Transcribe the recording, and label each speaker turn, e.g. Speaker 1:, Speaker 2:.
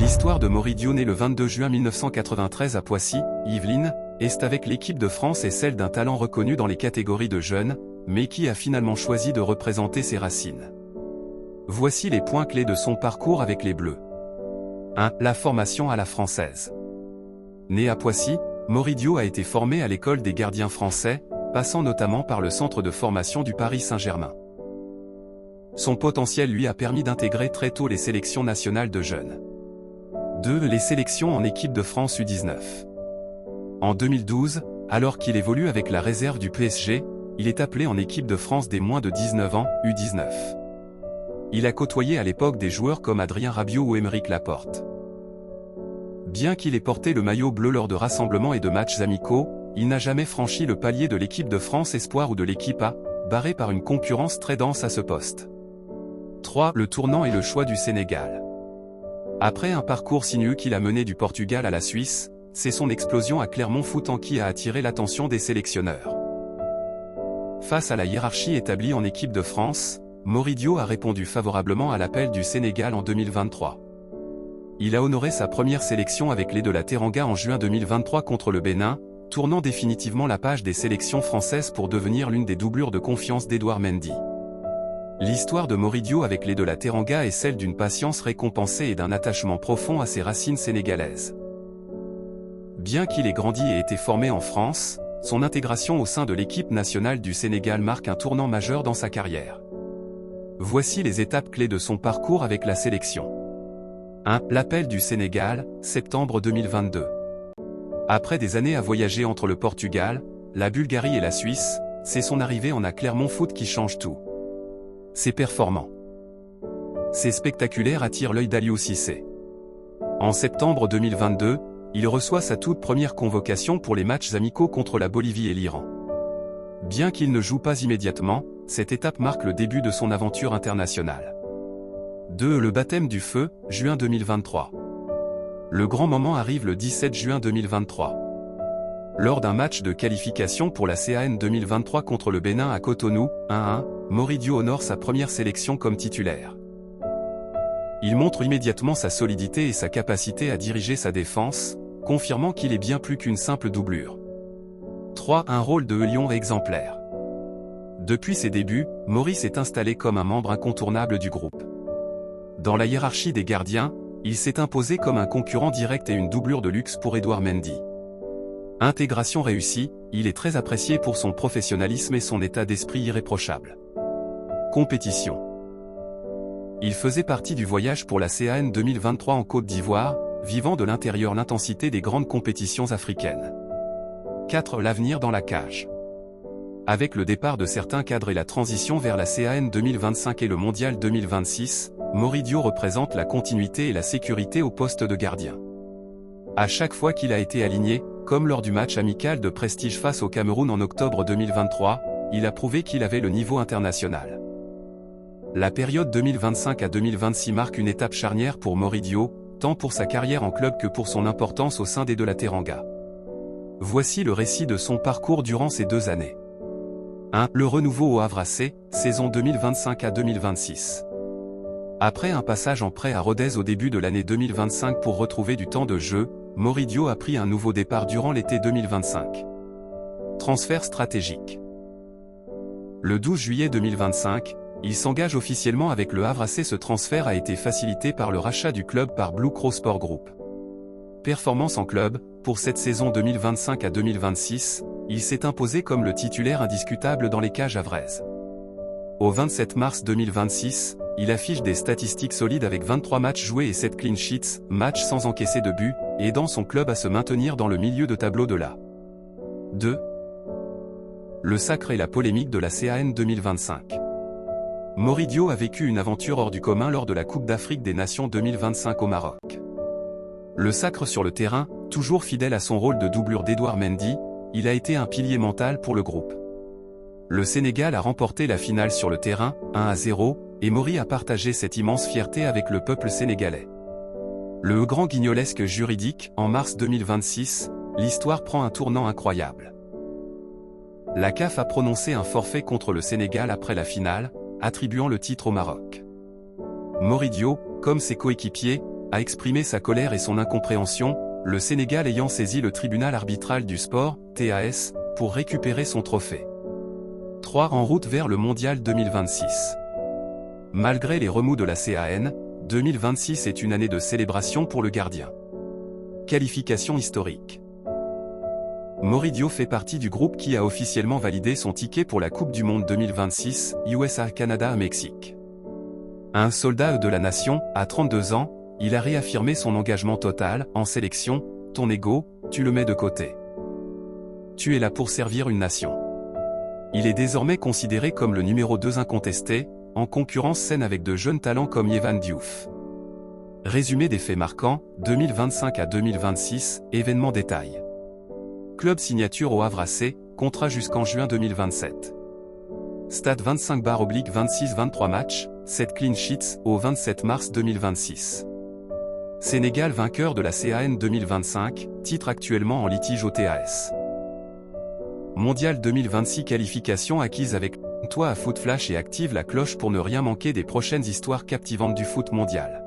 Speaker 1: L'histoire de Moridio né le 22 juin 1993 à Poissy, Yvelines, est avec l'équipe de France et celle d'un talent reconnu dans les catégories de jeunes, mais qui a finalement choisi de représenter ses racines. Voici les points clés de son parcours avec les Bleus. 1. La formation à la française. Né à Poissy, Moridio a été formé à l'école des gardiens français, passant notamment par le centre de formation du Paris Saint-Germain. Son potentiel lui a permis d'intégrer très tôt les sélections nationales de jeunes. 2. Les sélections en équipe de France U19. En 2012, alors qu'il évolue avec la réserve du PSG, il est appelé en équipe de France des moins de 19 ans, U19. Il a côtoyé à l'époque des joueurs comme Adrien Rabiot ou Aymeric Laporte. Bien qu'il ait porté le maillot bleu lors de rassemblements et de matchs amicaux, il n'a jamais franchi le palier de l'équipe de France Espoir ou de l'équipe A, barré par une concurrence très dense à ce poste. 3. Le tournant et le choix du Sénégal. Après un parcours sinueux qu'il a mené du Portugal à la Suisse, c'est son explosion à Clermont Foot qui a attiré l'attention des sélectionneurs. Face à la hiérarchie établie en équipe de France, Moridio a répondu favorablement à l'appel du Sénégal en 2023. Il a honoré sa première sélection avec les de la Teranga en juin 2023 contre le Bénin, tournant définitivement la page des sélections françaises pour devenir l'une des doublures de confiance d'Edouard Mendy. L'histoire de Moridio avec les de la Teranga est celle d'une patience récompensée et d'un attachement profond à ses racines sénégalaises. Bien qu'il ait grandi et été formé en France, son intégration au sein de l'équipe nationale du Sénégal marque un tournant majeur dans sa carrière. Voici les étapes clés de son parcours avec la sélection. 1. L'appel du Sénégal, septembre 2022. Après des années à voyager entre le Portugal, la Bulgarie et la Suisse, c'est son arrivée en Clermont Foot qui change tout. C'est performant. C'est spectaculaire attire l'œil d'Aliou Cissé. En septembre 2022, il reçoit sa toute première convocation pour les matchs amicaux contre la Bolivie et l'Iran. Bien qu'il ne joue pas immédiatement, cette étape marque le début de son aventure internationale. 2. Le baptême du feu, juin 2023. Le grand moment arrive le 17 juin 2023. Lors d'un match de qualification pour la CAN 2023 contre le Bénin à Cotonou, 1-1, Moridio honore sa première sélection comme titulaire. Il montre immédiatement sa solidité et sa capacité à diriger sa défense, confirmant qu'il est bien plus qu'une simple doublure. 3. Un rôle de lion exemplaire. Depuis ses débuts, Maurice est installé comme un membre incontournable du groupe. Dans la hiérarchie des gardiens, il s'est imposé comme un concurrent direct et une doublure de luxe pour Edouard Mendy. Intégration réussie, il est très apprécié pour son professionnalisme et son état d'esprit irréprochable. Compétition. Il faisait partie du voyage pour la CAN 2023 en Côte d'Ivoire, vivant de l'intérieur l'intensité des grandes compétitions africaines. 4. L'avenir dans la cage. Avec le départ de certains cadres et la transition vers la CAN 2025 et le Mondial 2026, Moridio représente la continuité et la sécurité au poste de gardien. À chaque fois qu'il a été aligné, comme lors du match amical de prestige face au Cameroun en octobre 2023, il a prouvé qu'il avait le niveau international. La période 2025 à 2026 marque une étape charnière pour Moridio, tant pour sa carrière en club que pour son importance au sein des de la Teranga. Voici le récit de son parcours durant ces 2 années. 1. Le renouveau au Havre AC, saison 2025 à 2026. Après un passage en prêt à Rodez au début de l'année 2025 pour retrouver du temps de jeu, Moridio a pris un nouveau départ durant l'été 2025. Transfert stratégique. Le 12 juillet 2025, il s'engage officiellement avec le Havre AC. Ce transfert a été facilité par le rachat du club par Blue Crow Sport Group. Performance en club, pour cette saison 2025 à 2026, il s'est imposé comme le titulaire indiscutable dans les cages havraises. Au 27 mars 2026, il affiche des statistiques solides avec 23 matchs joués et 7 clean sheets, matchs sans encaisser de but, aidant son club à se maintenir dans le milieu de tableau de la 2. Le sacre et la polémique de la CAN 2025. Moridio a vécu une aventure hors du commun lors de la Coupe d'Afrique des Nations 2025 au Maroc. Le sacre sur le terrain, toujours fidèle à son rôle de doublure d'Edouard Mendy, il a été un pilier mental pour le groupe. Le Sénégal a remporté la finale sur le terrain, 1-0, et Mori a partagé cette immense fierté avec le peuple sénégalais. Le grand guignolesque juridique, en mars 2026, l'histoire prend un tournant incroyable. La CAF a prononcé un forfait contre le Sénégal après la finale, attribuant le titre au Maroc. Moridio, comme ses coéquipiers, a exprimé sa colère et son incompréhension, le Sénégal ayant saisi le tribunal arbitral du sport, TAS, pour récupérer son trophée. 3. En route vers le mondial 2026. Malgré les remous de la CAN, 2026 est une année de célébration pour le gardien. Qualification historique. Moridio fait partie du groupe qui a officiellement validé son ticket pour la Coupe du Monde 2026, USA, Canada, Mexique. Un soldat de la nation, à 32 ans, il a réaffirmé son engagement total, en sélection, ton ego, tu le mets de côté. Tu es là pour servir une nation. Il est désormais considéré comme le numéro 2 incontesté, en concurrence saine avec de jeunes talents comme Yehvan Diouf. Résumé des faits marquants, 2025 à 2026, événements détails. Club signature au Havre AC, contrat jusqu'en juin 2027. Stade 25/26 23 matchs, 7 clean sheets, au 27 mars 2026. Sénégal vainqueur de la CAN 2025, titre actuellement en litige au TAS. Mondial 2026 qualification acquise avec toi à Foot Flash et active la cloche pour ne rien manquer des prochaines histoires captivantes du foot mondial.